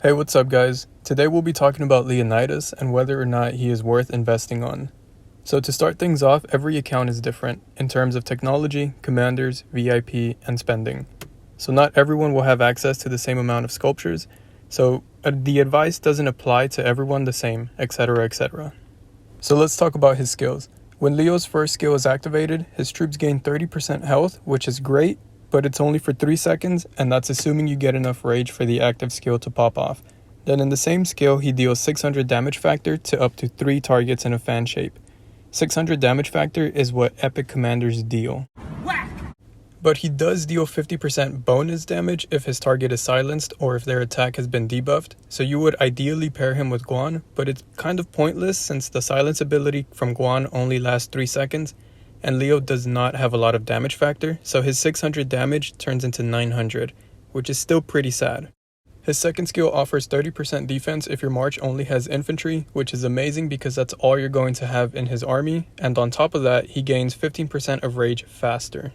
Hey, what's up guys? Today we'll be talking about Leonidas and whether or not he is worth investing on. So to start things off, every account is different in terms of technology, commanders, VIP, and spending. So not everyone will have access to the same amount of sculptures, so the advice doesn't apply to everyone the same, etc, etc. So let's talk about his skills. When Leo's first skill is activated, his troops gain 30% health, which is great, but it's only for 3 seconds, and that's assuming you get enough rage for the active skill to pop off. Then in the same skill, he deals 600 damage factor to up to 3 targets in a fan shape. 600 damage factor is what epic commanders deal. But he does deal 50% bonus damage if his target is silenced or if their attack has been debuffed, so you would ideally pair him with Guan, but it's kind of pointless since the silence ability from Guan only lasts 3 seconds, and Leo does not have a lot of damage factor, so his 600 damage turns into 900, which is still pretty sad. His second skill offers 30% defense if your march only has infantry, which is amazing because that's all you're going to have in his army, and on top of that, he gains 15% of rage faster.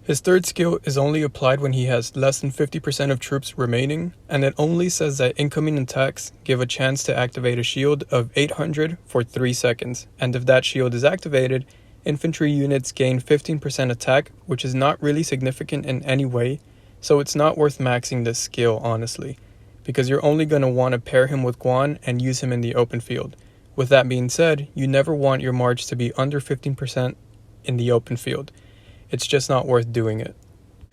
His third skill is only applied when he has less than 50% of troops remaining, and it only says that incoming attacks give a chance to activate a shield of 800 for 3 seconds, and if that shield is activated, infantry units gain 15% attack, which is not really significant in any way, so it's not worth maxing this skill honestly, because you're only going to want to pair him with Guan and use him in the open field. With that being said, you never want your march to be under 15% in the open field. It's just not worth doing it.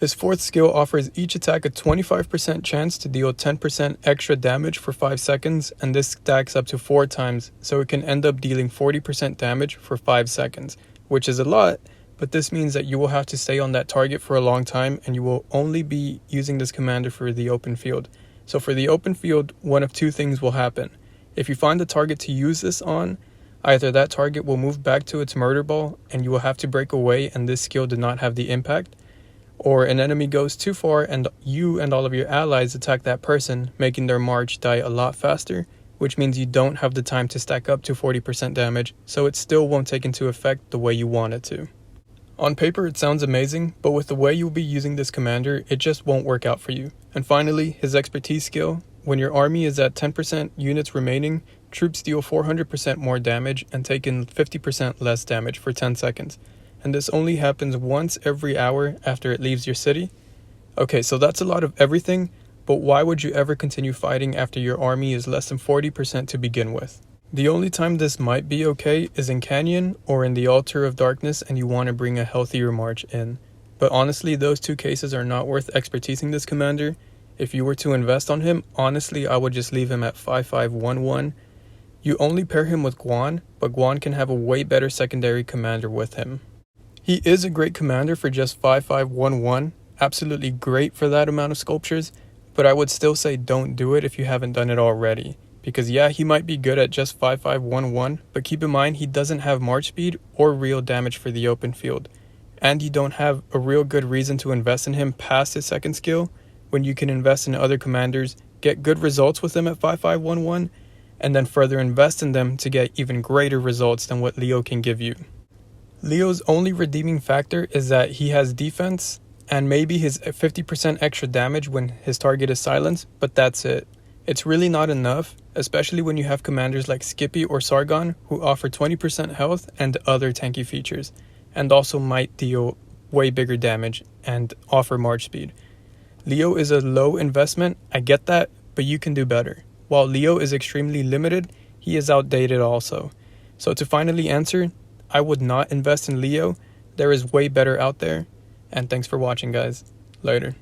His fourth skill offers each attack a 25% chance to deal 10% extra damage for 5 seconds, and this stacks up to 4 times, so it can end up dealing 40% damage for 5 seconds, which is a lot, but this means that you will have to stay on that target for a long time and you will only be using this commander for the open field. So for the open field, one of two things will happen. If you find the target to use this on, either that target will move back to its murder ball and you will have to break away and this skill did not have the impact, or an enemy goes too far and you and all of your allies attack that person, making their march die a lot faster, which means you don't have the time to stack up to 40% damage, so it still won't take into effect the way you want it to. On paper it sounds amazing, but with the way you'll be using this commander, it just won't work out for you. And finally, his expertise skill. When your army is at 10% units remaining, troops deal 400% more damage and take in 50% less damage for 10 seconds. And this only happens once every hour after it leaves your city. Okay, so that's a lot of everything, but why would you ever continue fighting after your army is less than 40% to begin with? The only time this might be okay is in Canyon or in the Altar of Darkness and you want to bring a healthier march in. But honestly, those two cases are not worth expertising this commander. If you were to invest on him, honestly, I would just leave him at 5511. You only pair him with Guan, but Guan can have a way better secondary commander with him. He is a great commander for just 5511, absolutely great for that amount of sculptures, but I would still say don't do it if you haven't done it already. Because yeah, he might be good at just 5511, but keep in mind he doesn't have march speed or real damage for the open field. And you don't have a real good reason to invest in him past his second skill, when you can invest in other commanders, get good results with them at 5511, and then further invest in them to get even greater results than what Leo can give you. Leo's only redeeming factor is that he has defense, and maybe his 50% extra damage when his target is silenced, but that's it. It's really not enough, especially when you have commanders like Skippy or Sargon who offer 20% health and other tanky features, and also might deal way bigger damage and offer march speed. Leo is a low investment, I get that, but you can do better. While Leo is extremely limited, he is outdated also. So to finally answer, I would not invest in Leo. There is way better out there, and thanks for watching guys. Later.